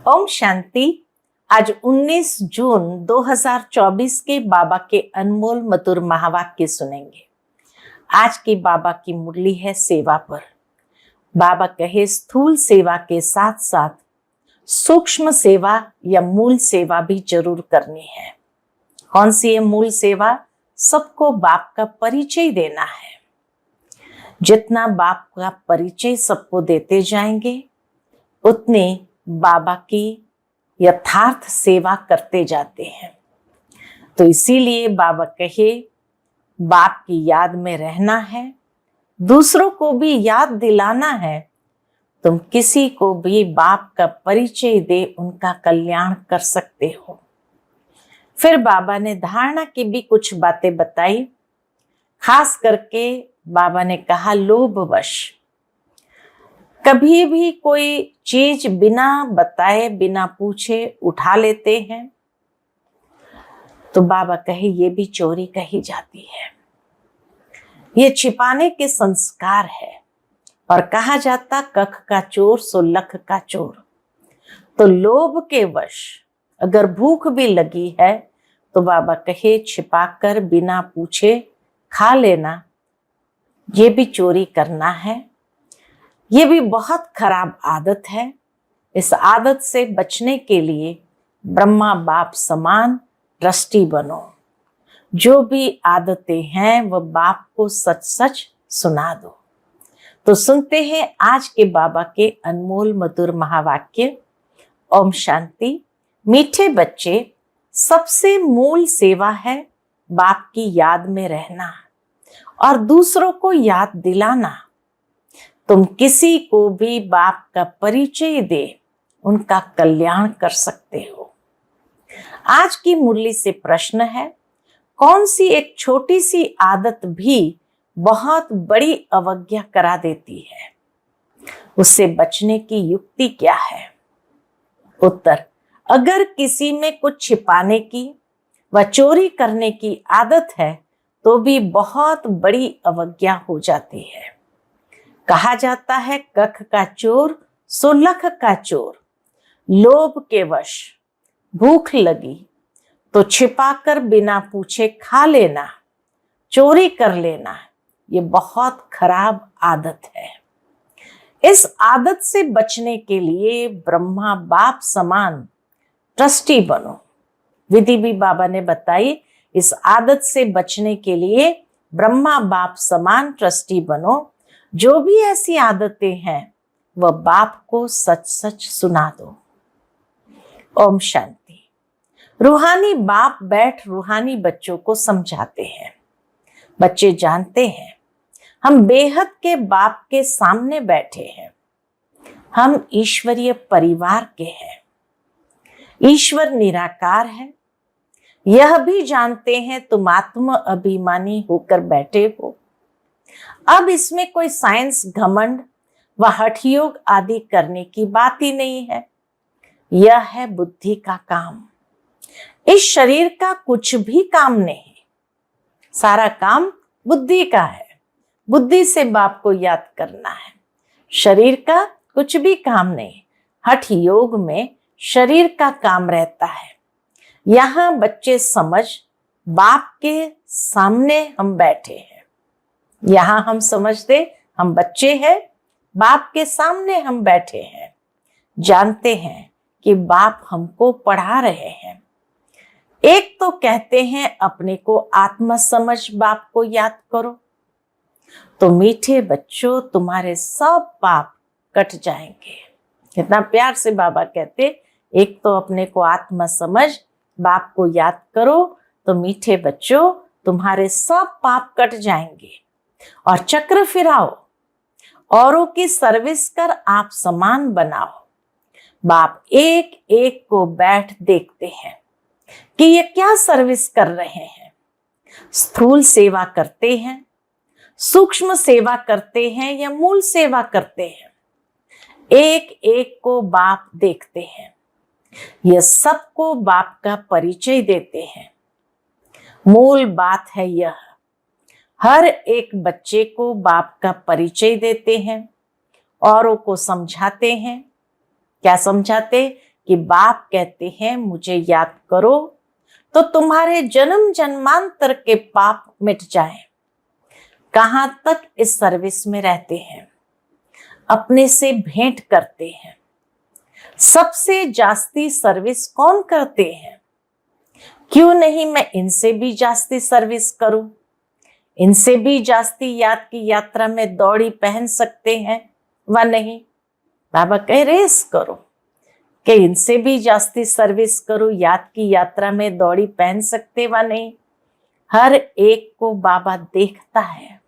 ओम शांति। आज 19 जून 2024 के बाबा के अनमोल मधुर महावाक्य सुनेंगे। आज की बाबा की मुरली है सेवा पर। बाबा कहे स्थूल सेवा के साथ साथ सूक्ष्म सेवा या मूल सेवा भी जरूर करनी है। कौन सी है मूल सेवा? सबको बाप का परिचय देना है। जितना बाप का परिचय सबको देते जाएंगे उतने बाबा की यथार्थ सेवा करते जाते हैं। तो इसीलिए बाबा कहे बाप की याद में रहना है, दूसरों को भी याद दिलाना है। तुम किसी को भी बाप का परिचय दे उनका कल्याण कर सकते हो। फिर बाबा ने धारणा की भी कुछ बातें बताई। खास करके बाबा ने कहा लोभवश कभी भी कोई चीज बिना बताए बिना पूछे उठा लेते हैं तो बाबा कहे ये भी चोरी कही जाती है। ये छिपाने के संस्कार है और कहा जाता कख का चोर सो लख का चोर। तो लोभ के वश अगर भूख भी लगी है तो बाबा कहे छिपाकर बिना पूछे खा लेना, ये भी चोरी करना है। ये भी बहुत खराब आदत है। इस आदत से बचने के लिए ब्रह्मा बाप समान ट्रस्टी बनो। जो भी आदतें हैं वह बाप को सच सच सुना दो। तो सुनते हैं आज के बाबा के अनमोल मधुर महावाक्य। ओम शांति। मीठे बच्चे, सबसे मूल सेवा है बाप की याद में रहना और दूसरों को याद दिलाना। तुम किसी को भी बाप का परिचय दे उनका कल्याण कर सकते हो। आज की मुरली से प्रश्न है, कौन सी एक छोटी सी आदत भी बहुत बड़ी अवज्ञा करा देती है? उससे बचने की युक्ति क्या है? उत्तर, अगर किसी में कुछ छिपाने की व चोरी करने की आदत है तो भी बहुत बड़ी अवज्ञा हो जाती है। कहा जाता है कख का चोर सो लख का चोर। लोभ के वश भूख लगी तो छिपाकर बिना पूछे खा लेना, चोरी कर लेना, ये बहुत खराब आदत है। इस आदत से बचने के लिए ब्रह्मा बाप समान ट्रस्टी बनो। विधि भी बाबा ने बताई। इस आदत से बचने के लिए ब्रह्मा बाप समान ट्रस्टी बनो। जो भी ऐसी आदतें हैं वह बाप को सच सच सुना दो। ओम शांति। रूहानी बाप बैठ रूहानी बच्चों को समझाते हैं। बच्चे जानते हैं हम बेहद के बाप के सामने बैठे हैं। हम ईश्वरीय परिवार के हैं। ईश्वर निराकार है, यह भी जानते हैं। तुम आत्म अभिमानी होकर बैठे हो। अब इसमें कोई साइंस घमंड व हठयोग आदि करने की बात ही नहीं है। यह है बुद्धि का काम। इस शरीर का कुछ भी काम नहीं, सारा काम बुद्धि का है। बुद्धि से बाप को याद करना है। शरीर का कुछ भी काम नहीं। हठ योग में शरीर का काम रहता है। यहाँ बच्चे समझ बाप के सामने हम बैठे हैं। यहाँ हम समझते हम बच्चे हैं, बाप के सामने हम बैठे हैं। जानते हैं कि बाप हमको पढ़ा रहे हैं। एक तो कहते हैं अपने को आत्मा समझ बाप को याद करो। तो मीठे बच्चों, तुम्हारे सब पाप कट जाएंगे। कितना प्यार से बाबा कहते, एक तो अपने को आत्मा समझ बाप को याद करो तो मीठे बच्चों तुम्हारे सब पाप कट जाएंगे और चक्र फिराओ, औरों की सर्विस कर आप समान बनाओ। बाप एक एक को बैठ देखते हैं कि ये क्या सर्विस कर रहे हैं। स्थूल सेवा करते हैं, सूक्ष्म सेवा करते हैं या मूल सेवा करते हैं। एक एक को बाप देखते हैं। यह सबको बाप का परिचय देते हैं। मूल बात है यह, हर एक बच्चे को बाप का परिचय देते हैं, औरों को समझाते हैं। क्या समझाते? कि बाप कहते हैं मुझे याद करो तो तुम्हारे जन्म जन्मांतर के पाप मिट जाएं। कहां तक इस सर्विस में रहते हैं, अपने से भेंट करते हैं। सबसे जास्ती सर्विस कौन करते हैं? क्यों नहीं मैं इनसे भी जास्ती सर्विस करूं, इनसे भी जास्ती याद की यात्रा में दौड़ी पहन सकते हैं व नहीं? बाबा कह रेस करो कि इनसे भी जास्ती सर्विस करो, याद की यात्रा में दौड़ी पहन सकते व नहीं? हर एक को बाबा देखता है,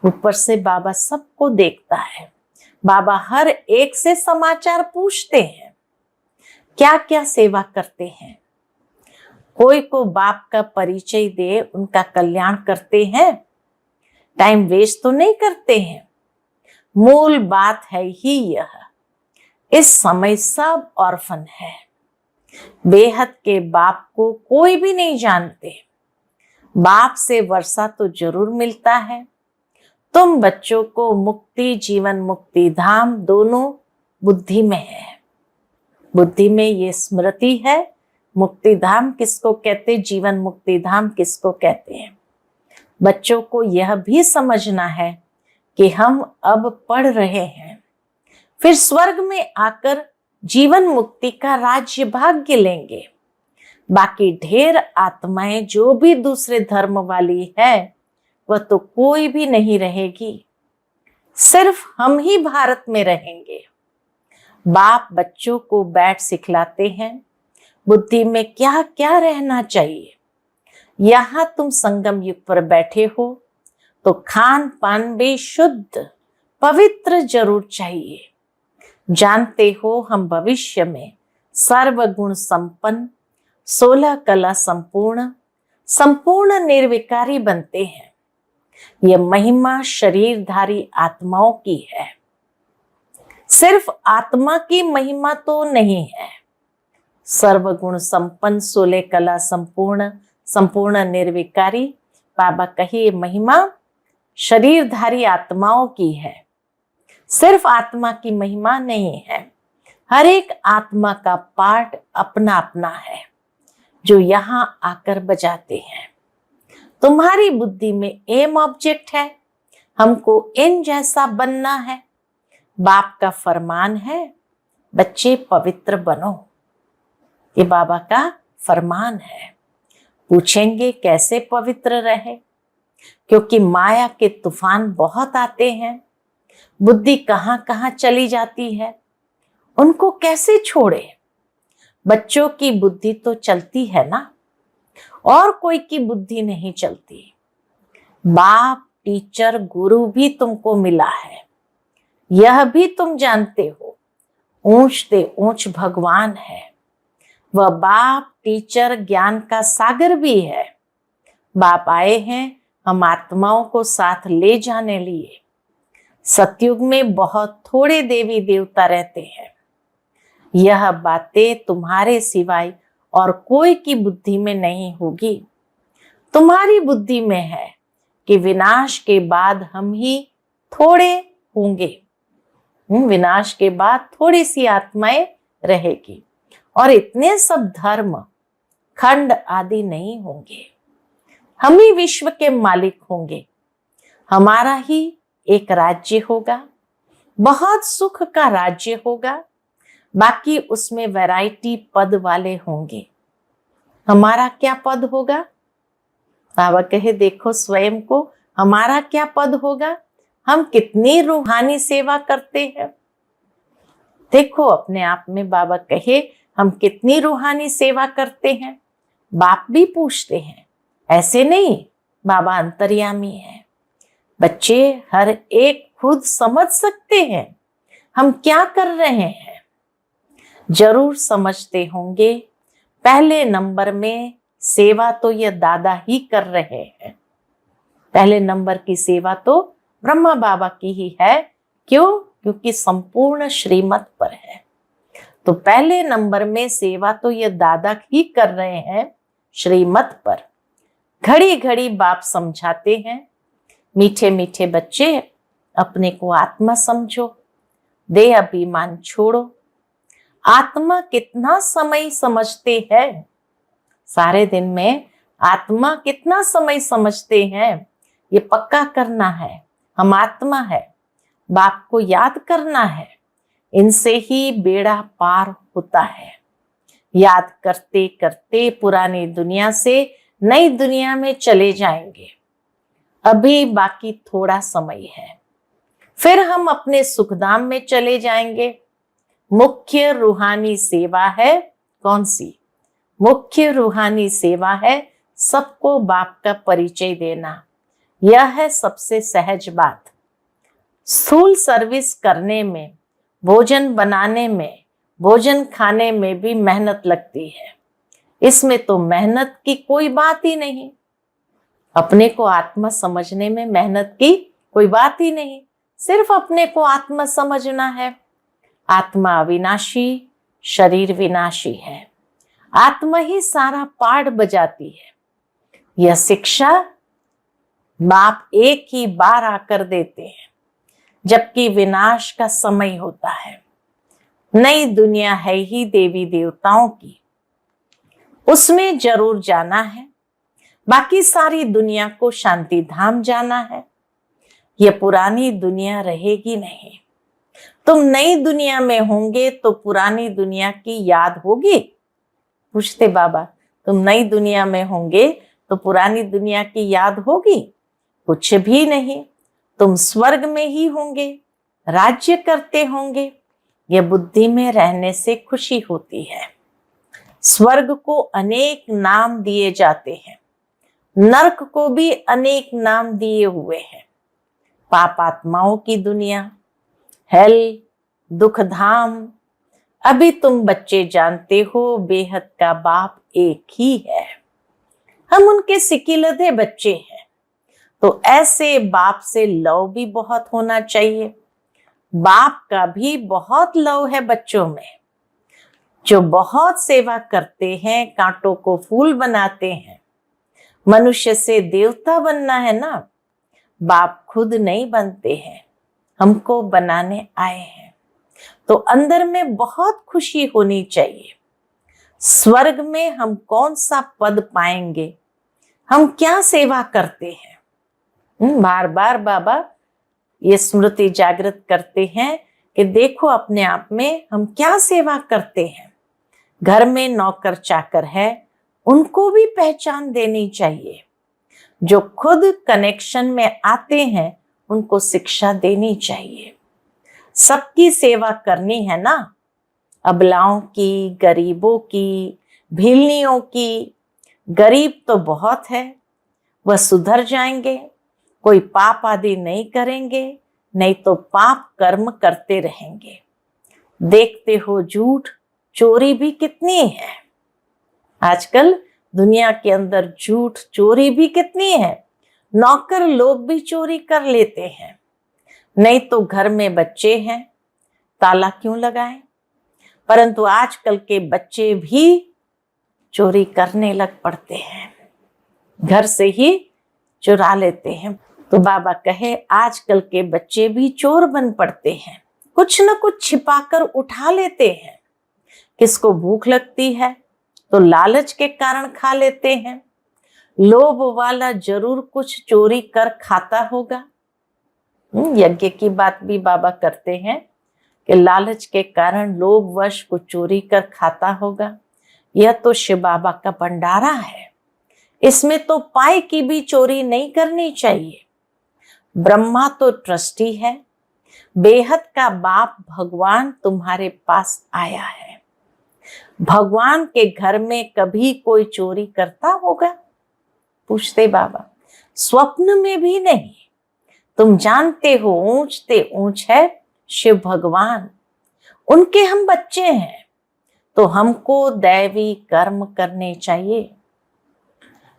ऊपर से बाबा सबको देखता है। बाबा हर एक से समाचार पूछते हैं, क्या क्या सेवा करते हैं। कोई को बाप का परिचय दे, उनका कल्याण करते हैं, टाइम वेस्ट तो नहीं करते हैं। मूल बात है ही यह, इस समय सब ऑर्फन है, बेहद के बाप को कोई भी नहीं जानते। बाप से वर्षा तो जरूर मिलता है। तुम बच्चों को मुक्ति, जीवन मुक्ति धाम दोनों बुद्धि में है। बुद्धि में ये स्मृति है। मुक्ति धाम किसको कहते, जीवन मुक्ति धाम किसको कहते हैं? बच्चों को यह भी समझना है कि हम अब पढ़ रहे हैं, फिर स्वर्ग में आकर जीवन मुक्ति का राज्य भाग्य लेंगे। बाकी ढेर आत्माएं जो भी दूसरे धर्म वाली है वह तो कोई भी नहीं रहेगी, सिर्फ हम ही भारत में रहेंगे। बाप बच्चों को बैठ सिखलाते हैं बुद्धि में क्या क्या रहना चाहिए। यहां तुम संगम युग पर बैठे हो तो खान पान भी शुद्ध पवित्र जरूर चाहिए। जानते हो हम भविष्य में सर्वगुण संपन्न, 16 कला संपूर्ण, संपूर्ण निर्विकारी बनते हैं। यह महिमा शरीरधारी आत्माओं की है, सिर्फ आत्मा की महिमा तो नहीं है। सर्वगुण संपन्न, 16 कला संपूर्ण, संपूर्ण निर्विकारी, बाबा कहिए महिमा शरीरधारी आत्माओं की है, सिर्फ आत्मा की महिमा नहीं है। हर एक आत्मा का पार्ट अपना अपना है जो यहाँ आकर बजाते हैं। तुम्हारी बुद्धि में एम ऑब्जेक्ट है, हमको इन जैसा बनना है। बाप का फरमान है बच्चे पवित्र बनो, ये बाबा का फरमान है। पूछेंगे कैसे पवित्र रहे, क्योंकि माया के तूफान बहुत आते हैं, बुद्धि कहां कहां चली जाती है, उनको कैसे छोड़े। बच्चों की बुद्धि तो चलती है ना, और कोई की बुद्धि नहीं चलती। बाप, टीचर, गुरु भी तुमको मिला है, यह भी तुम जानते हो। ऊंच ते ऊंच भगवान है, वह बाप, टीचर, ज्ञान का सागर भी है। बाप आए हैं हम आत्माओं को साथ ले जाने लिए। सतयुग में बहुत थोड़े देवी देवता रहते हैं। यह बातें तुम्हारे सिवाय और कोई की बुद्धि में नहीं होगी। तुम्हारी बुद्धि में है कि विनाश के बाद हम ही थोड़े होंगे। विनाश के बाद थोड़ी सी आत्माएं रहेगी और इतने सब धर्म खंड आदि नहीं होंगे। हम ही विश्व के मालिक होंगे, हमारा ही एक राज्य होगा, बहुत सुख का राज्य होगा। बाकी उसमें वैरायटी पद वाले होंगे। हमारा क्या पद होगा? बाबा कहे देखो स्वयं को, हमारा क्या पद होगा? हम कितनी रूहानी सेवा करते हैं। देखो अपने आप में, बाबा कहे हम कितनी रूहानी सेवा करते हैं। बाप भी पूछते हैं, ऐसे नहीं, बाबा अंतर्यामी है। बच्चे हर एक खुद समझ सकते हैं हम क्या कर रहे हैं। जरूर समझते होंगे पहले नंबर में सेवा तो ये दादा ही कर रहे हैं। पहले नंबर की सेवा तो ब्रह्मा बाबा की ही है। क्यों? क्योंकि संपूर्ण श्रीमत पर है। तो पहले नंबर में सेवा तो ये दादा ही कर रहे हैं श्रीमत पर। घड़ी घड़ी बाप समझाते हैं, मीठे मीठे बच्चे अपने को आत्मा समझो, देह अभिमान छोड़ो। आत्मा कितना समय समझते हैं, सारे दिन में आत्मा कितना समय समझते हैं, ये पक्का करना है। हम आत्मा है, बाप को याद करना है, इनसे ही बेड़ा पार होता है। याद करते करते पुरानी दुनिया से नई दुनिया में चले जाएंगे। अभी बाकी थोड़ा समय है, फिर हम अपने सुखधाम में चले जाएंगे। मुख्य रूहानी सेवा है कौन सी? मुख्य रूहानी सेवा है सबको बाप का परिचय देना। यह है सबसे सहज बात। स्थूल सर्विस करने में, भोजन बनाने में, भोजन खाने में भी मेहनत लगती है। इसमें तो मेहनत की कोई बात ही नहीं। अपने को आत्मा समझने में मेहनत की कोई बात ही नहीं, सिर्फ अपने को आत्मा समझना है। आत्मा अविनाशी, शरीर विनाशी है। आत्मा ही सारा पाठ बजाती है। यह शिक्षा बाप एक ही बार आकर देते हैं, जबकि विनाश का समय होता है। नई दुनिया है ही देवी देवताओं की, उसमें जरूर जाना है। बाकी सारी दुनिया को शांति धाम जाना है। यह पुरानी दुनिया रहेगी नहीं। तुम नई दुनिया में होंगे तो पुरानी दुनिया की याद होगी? पूछते बाबा, तुम नई दुनिया में होंगे तो पुरानी दुनिया की याद होगी? कुछ भी नहीं। तुम स्वर्ग में ही होंगे, राज्य करते होंगे। यह बुद्धि में रहने से खुशी होती है। स्वर्ग को अनेक नाम दिए जाते हैं, नरक को भी अनेक नाम दिए हुए हैं। पापात्माओं की दुनिया, हेल, दुख धाम। अभी तुम बच्चे जानते हो बेहद का बाप एक ही है। हम उनके सिकिलधे बच्चे हैं, तो ऐसे बाप से लव भी बहुत होना चाहिए। बाप का भी बहुत लव है बच्चों में, जो बहुत सेवा करते हैं, कांटों को फूल बनाते हैं। मनुष्य से देवता बनना है ना, बाप खुद नहीं बनते हैं, हमको बनाने आए हैं। तो अंदर में बहुत खुशी होनी चाहिए। स्वर्ग में हम कौन सा पद पाएंगे, हम क्या सेवा करते हैं? बार बार बाबा ये स्मृति जागृत करते हैं कि देखो अपने आप में हम क्या सेवा करते हैं। घर में नौकर चाकर है, उनको भी पहचान देनी चाहिए। जो खुद कनेक्शन में आते हैं उनको शिक्षा देनी चाहिए। सबकी सेवा करनी है ना, अबलाओं की, गरीबों की, भीलनियों की। गरीब तो बहुत है, वह सुधर जाएंगे, कोई पाप आदि नहीं करेंगे, नहीं तो पाप कर्म करते रहेंगे। देखते हो झूठ चोरी भी कितनी है आजकल दुनिया के अंदर, झूठ चोरी भी कितनी है। नौकर लोग भी चोरी कर लेते हैं। नहीं तो घर में बच्चे हैं, ताला क्यों लगाएं? परंतु आजकल के बच्चे भी चोरी करने लग पड़ते हैं, घर से ही चुरा लेते हैं। तो बाबा कहे आजकल के बच्चे भी चोर बन पड़ते हैं, कुछ न कुछ छिपाकर उठा लेते हैं। किसको भूख लगती है तो लालच के कारण खा लेते हैं। लोभ वाला जरूर कुछ चोरी कर खाता होगा। यज्ञ की बात भी बाबा करते हैं कि लालच के कारण लोभवश कुछ चोरी कर खाता होगा। यह तो शिव बाबा का भंडारा है, इसमें तो पाई की भी चोरी नहीं करनी चाहिए। ब्रह्मा तो ट्रस्टी है, बेहद का बाप भगवान तुम्हारे पास आया है। भगवान के घर में कभी कोई चोरी करता होगा? पूछते बाबा। स्वप्न में भी नहीं। तुम जानते हो ऊंचते ऊंच है शिव भगवान, उनके हम बच्चे हैं, तो हमको दैवी कर्म करने चाहिए।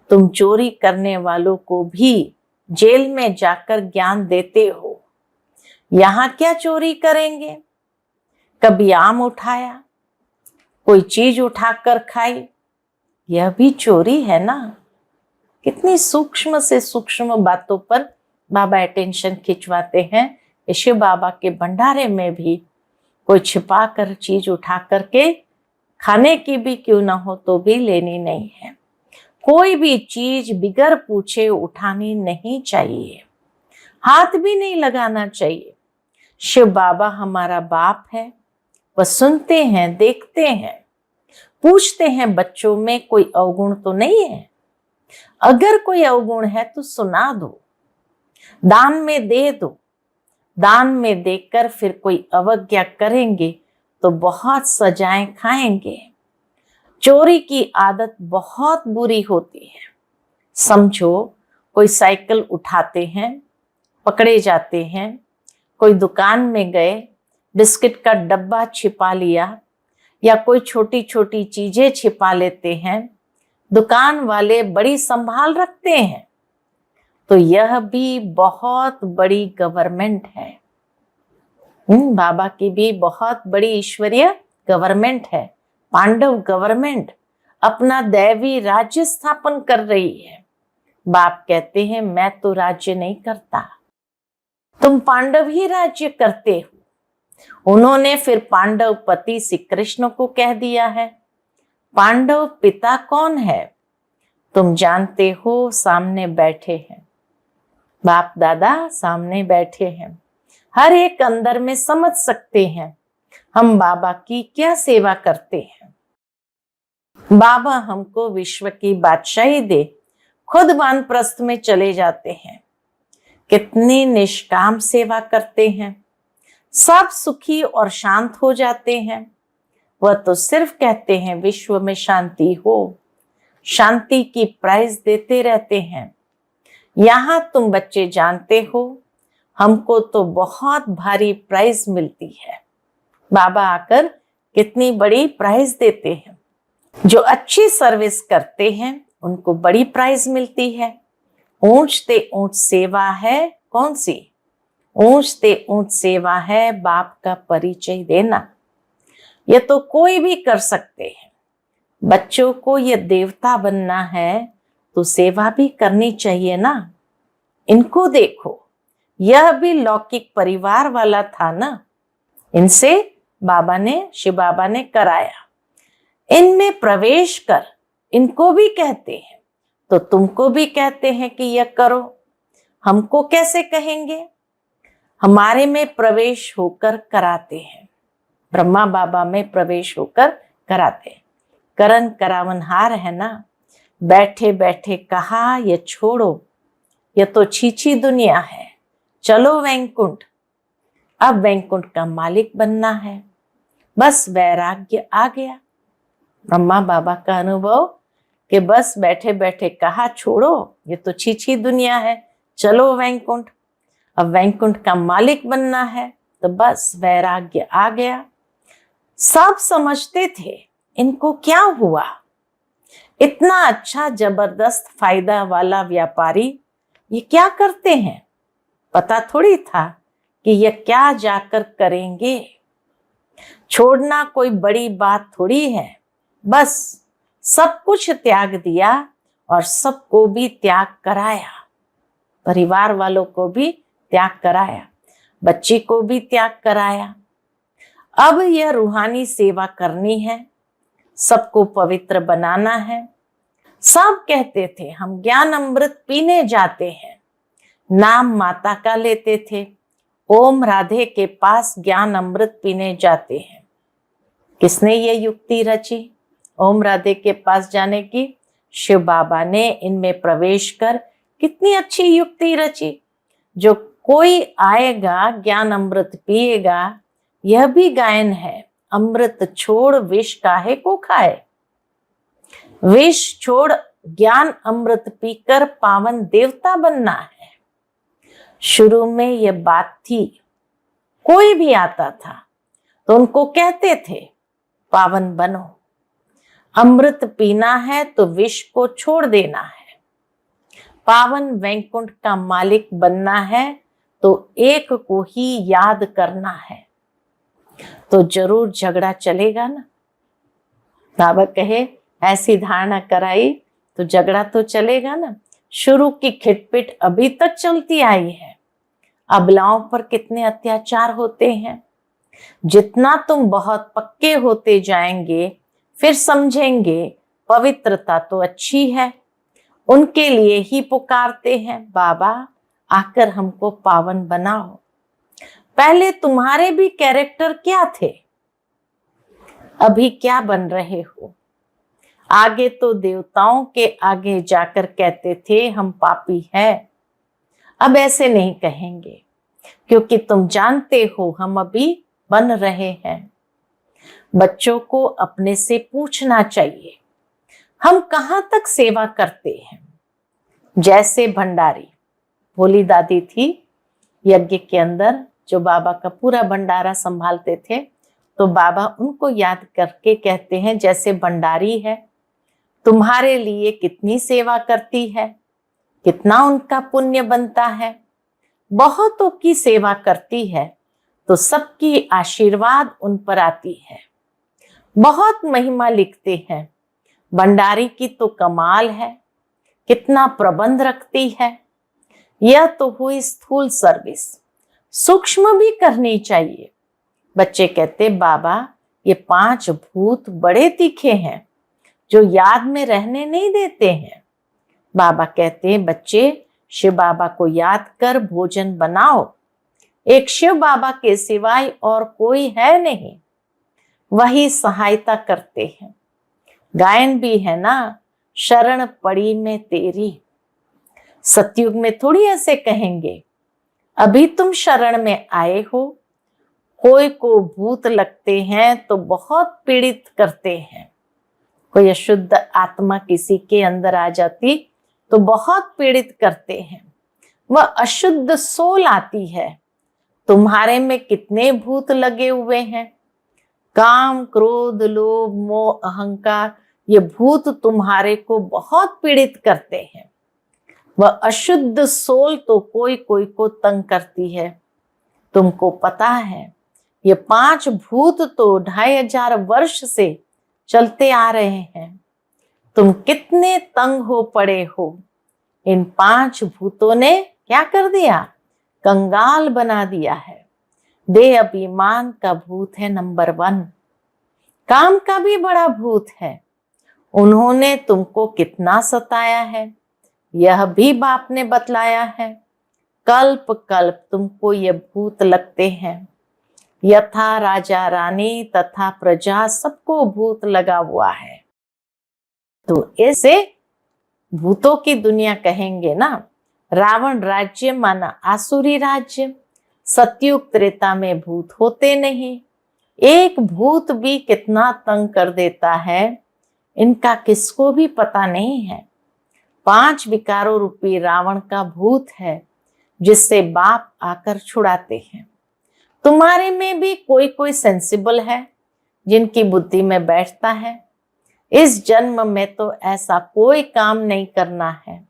तुम चोरी करने वालों को भी जेल में जाकर ज्ञान देते हो, यहां क्या चोरी करेंगे? कभी आम उठाया, कोई चीज उठाकर खाई, यह भी चोरी है ना। कितनी सूक्ष्म से सूक्ष्म बातों पर बाबा अटेंशन खिंचवाते हैं। शिव बाबा के भंडारे में भी कोई छिपा कर चीज उठा करके खाने की भी क्यों ना हो तो भी लेनी नहीं है। कोई भी चीज बिगर पूछे उठानी नहीं चाहिए, हाथ भी नहीं लगाना चाहिए। शिव बाबा हमारा बाप है, वह सुनते हैं, देखते हैं, पूछते हैं बच्चों में कोई अवगुण तो नहीं है। अगर कोई अवगुण है तो सुना दो, दान में दे दो। दान में देकर फिर कोई अवज्ञा करेंगे तो बहुत सजाएं खाएंगे। चोरी की आदत बहुत बुरी होती है। समझो कोई साइकिल उठाते हैं, पकड़े जाते हैं। कोई दुकान में गए, बिस्किट का डब्बा छिपा लिया या कोई छोटी छोटी चीजें छिपा लेते हैं, दुकान वाले बड़ी संभाल रखते हैं। तो यह भी बहुत बड़ी गवर्नमेंट है। बाबा की भी बहुत बड़ी ईश्वरीय गवर्नमेंट है। पांडव गवर्नमेंट अपना दैवी राज्य स्थापन कर रही है। बाप कहते हैं मैं तो राज्य नहीं करता, तुम पांडव ही राज्य करते हो। उन्होंने फिर पांडव पति श्री कृष्ण को कह दिया है। पांडव पिता कौन है तुम जानते हो, सामने बैठे हैं। बाप दादा सामने बैठे हैं, हर एक अंदर में समझ सकते हैं हम बाबा की क्या सेवा करते हैं। बाबा हमको विश्व की बादशाही दे, खुद वानप्रस्थ में चले जाते हैं, कितनी निष्काम सेवा करते हैं, सब सुखी और शांत हो जाते हैं। वह तो सिर्फ कहते हैं विश्व में शांति हो, शांति की प्राइज देते रहते हैं। यहां तुम बच्चे जानते हो हमको तो बहुत भारी प्राइज मिलती है। बाबा आकर कितनी बड़ी प्राइज देते हैं। जो अच्छी सर्विस करते हैं उनको बड़ी प्राइज मिलती है। ऊंचते ऊंच सेवा है कौन सी? ऊंचते ऊंच सेवा है बाप का परिचय देना। ये तो कोई भी कर सकते हैं। बच्चों को ये देवता बनना है तो सेवा भी करनी चाहिए ना। इनको देखो, यह भी लौकिक परिवार वाला था ना, इनसे बाबा ने, शिव बाबा ने कराया। इनमें प्रवेश कर, इनको भी कहते हैं तो तुमको भी कहते हैं कि यह करो। हमको कैसे कहेंगे? हमारे में प्रवेश होकर कराते हैं। ब्रह्मा बाबा में प्रवेश होकर कराते हैं। करण करावनहार है ना। बैठे बैठे कहा ये छोड़ो, यह तो छीछी दुनिया है, चलो वैकुंठ। अब वैकुंठ का मालिक बनना है, बस वैराग्य आ गया। ब्रह्मा बाबा का अनुभव कि बस बैठे बैठे कहा छोड़ो, ये तो छीछी दुनिया है, चलो वैकुंठ। अब वैकुंठ का मालिक बनना है तो बस वैराग्य आ गया। सब समझते थे इनको क्या हुआ, इतना अच्छा जबरदस्त फायदा वाला व्यापारी ये क्या करते हैं। पता थोड़ी था कि ये क्या जाकर करेंगे। छोड़ना कोई बड़ी बात थोड़ी है, बस सब कुछ त्याग दिया और सबको भी त्याग कराया। परिवार वालों को भी त्याग कराया, बच्ची को भी त्याग कराया। अब यह रूहानी सेवा करनी है, सबको पवित्र बनाना है। सब कहते थे हम ज्ञान अमृत पीने जाते हैं, नाम माता का लेते थे, ओम राधे के पास ज्ञान अमृत पीने जाते हैं। किसने ये युक्ति रची ओम राधे के पास जाने की? शिव बाबा ने इनमें प्रवेश कर कितनी अच्छी युक्ति रची। जो कोई आएगा ज्ञान अमृत पिएगा, यह भी गायन है, अमृत छोड़ विष काहे को खाए। विष छोड़ ज्ञान अमृत पीकर पावन देवता बनना है। शुरू में यह बात थी, कोई भी आता था तो उनको कहते थे पावन बनो, अमृत पीना है तो विष को छोड़ देना है, पावन वैकुंठ का मालिक बनना है तो एक को ही याद करना है। तो जरूर झगड़ा चलेगा ना। बाबा कहे ऐसी धारणा कराई तो झगड़ा तो चलेगा ना। शुरू की खिटपिट अभी तक चलती आई है। अबलाओं पर कितने अत्याचार होते हैं। जितना तुम बहुत पक्के होते जाएंगे फिर समझेंगे पवित्रता तो अच्छी है। उनके लिए ही पुकारते हैं, बाबा आकर हमको पावन बनाओ। पहले तुम्हारे भी कैरेक्टर क्या थे, अभी क्या बन रहे हो? आगे तो देवताओं के आगे जाकर कहते थे हम पापी हैं, अब ऐसे नहीं कहेंगे, क्योंकि तुम जानते हो हम अभी बन रहे हैं। बच्चों को अपने से पूछना चाहिए हम कहाँ तक सेवा करते हैं। जैसे भंडारी, भोली दादी थी यज्ञ के अंदर जो बाबा का पूरा भंडारा संभालते थे, तो बाबा उनको याद करके कहते हैं जैसे भंडारी है तुम्हारे लिए कितनी सेवा करती है, कितना उनका पुण्य बनता है। बहुतों की सेवा करती है तो सबकी आशीर्वाद उन पर आती है। बहुत महिमा लिखते हैं भंडारी की तो कमाल है, कितना प्रबंध रखती है। यह तो हुई स्थूल सर्विस, सूक्ष्म भी करनी चाहिए। बच्चे कहते बाबा ये 5 भूत बड़े तीखे हैं जो याद में रहने नहीं देते हैं। बाबा कहते हैं बच्चे शिव बाबा को याद कर भोजन बनाओ, एक शिव बाबा के सिवाय और कोई है नहीं, वही सहायता करते हैं। गायन भी है ना, शरण पड़ी में तेरी। सतयुग में थोड़ी ऐसे कहेंगे, अभी तुम शरण में आए हो। कोई को भूत लगते हैं तो बहुत पीड़ित करते हैं। कोई अशुद्ध आत्मा किसी के अंदर आ जाती तो बहुत पीड़ित करते हैं। वह अशुद्ध सोल आती है। तुम्हारे में कितने भूत लगे हुए हैं, काम क्रोध लोभ मोह अहंकार, ये भूत तुम्हारे को बहुत पीड़ित करते हैं। वह अशुद्ध सोल तो कोई कोई को तंग करती है। तुमको पता है ये 5 भूत तो 2500 वर्ष से चलते आ रहे हैं। तुम कितने तंग हो पड़े हो। इन 5 भूतों ने क्या कर दिया, कंगाल बना दिया है। देह अभिमान का भूत है नंबर 1, काम का भी बड़ा भूत है। उन्होंने तुमको कितना सताया है, यह भी बाप ने बतलाया है। कल्प कल्प तुमको ये भूत लगते हैं। यथा राजा रानी तथा प्रजा सबको भूत लगा हुआ है। तो ऐसे भूतों की दुनिया कहेंगे ना। रावण राज्य माना आसुरी राज्य। सतयुग त्रेता में भूत होते नहीं। एक भूत भी कितना तंग कर देता है, इनका किसको भी पता नहीं है। 5 विकारों रूपी रावण का भूत है जिससे बाप आकर छुड़ाते हैं। तुम्हारे में भी कोई कोई सेंसिबल है जिनकी बुद्धि में बैठता है इस जन्म में तो ऐसा कोई काम नहीं करना है।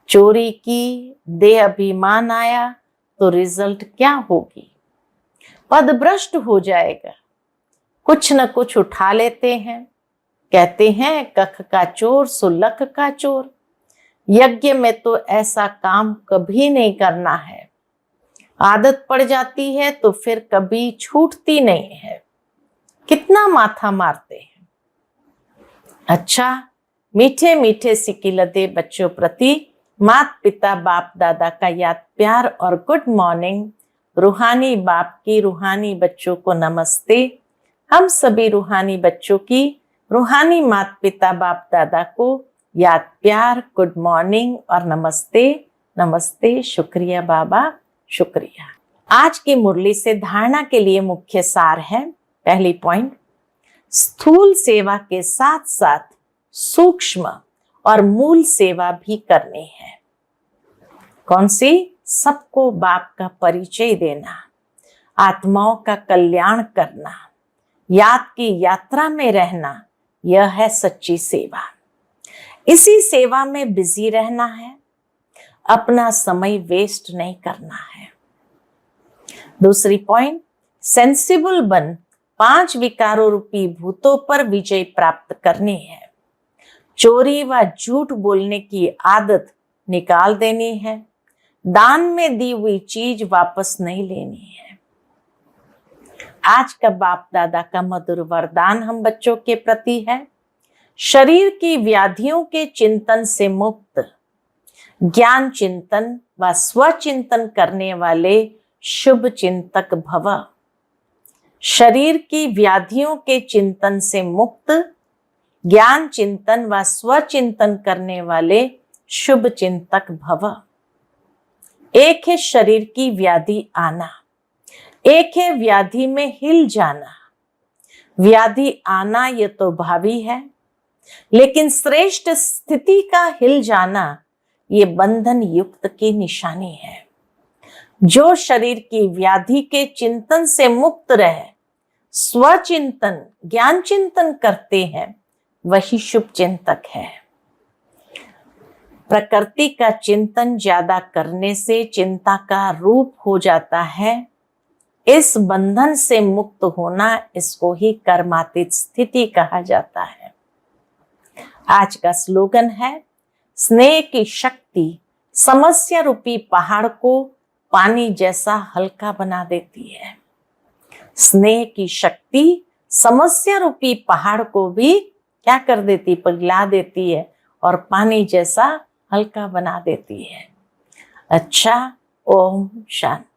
चोरी की, देह अभिमान आया तो रिजल्ट क्या होगी, पदभ्रष्ट हो जाएगा। कुछ न कुछ उठा लेते हैं, कहते हैं कख का चोर सो लख का चोर। यज्ञ में तो ऐसा काम कभी नहीं करना है। आदत पड़ जाती है तो फिर कभी छूटती नहीं है। कितना माथा मारते हैं। अच्छा, मीठे मीठे सिकिलते बच्चों प्रति माता पिता बाप दादा का याद प्यार और गुड मॉर्निंग। रूहानी बाप की रूहानी बच्चों को नमस्ते। हम सभी रूहानी बच्चों की रूहानी माता पिता बाप दादा को याद प्यार, गुड मॉर्निंग और नमस्ते। नमस्ते, शुक्रिया बाबा, शुक्रिया। आज की मुरली से धारणा के लिए मुख्य सार है। पहली पॉइंट, स्थूल सेवा के साथ साथ सूक्ष्म और मूल सेवा भी करनी है। कौन सी? सबको बाप का परिचय देना, आत्माओं का कल्याण करना, याद की यात्रा में रहना, यह है सच्ची सेवा। इसी सेवा में बिजी रहना है, अपना समय वेस्ट नहीं करना है। दूसरी पॉइंट, सेंसिबल बन 5 विकारों रूपी भूतों पर विजय प्राप्त करनी है। चोरी व झूठ बोलने की आदत निकाल देनी है। दान में दी हुई चीज वापस नहीं लेनी है। आज का बाप दादा का मधुर वरदान हम बच्चों के प्रति है, शरीर की व्याधियों के चिंतन से मुक्त, ज्ञान चिंतन व स्वचिंतन करने वाले शुभ चिंतक भव। शरीर की व्याधियों के चिंतन से मुक्त, ज्ञान चिंतन व स्वचिंतन करने वाले शुभ चिंतक भव। एक है शरीर की व्याधि आना, एक है व्याधि में हिल जाना। व्याधि आना ये तो भावी है, लेकिन श्रेष्ठ स्थिति का हिल जाना ये बंधन युक्त की निशानी है। जो शरीर की व्याधि के चिंतन से मुक्त रहे, स्वचिंतन ज्ञान चिंतन करते हैं, वही शुभ चिंतक है। प्रकृति का चिंतन ज्यादा करने से चिंता का रूप हो जाता है। इस बंधन से मुक्त होना, इसको ही कर्मातीत स्थिति कहा जाता है। आज का स्लोगन है, स्नेह की शक्ति समस्या रूपी पहाड़ को पानी जैसा हल्का बना देती है। स्नेह की शक्ति समस्या रूपी पहाड़ को भी क्या कर देती, पिघला देती है और पानी जैसा हल्का बना देती है। अच्छा, ओम शांति।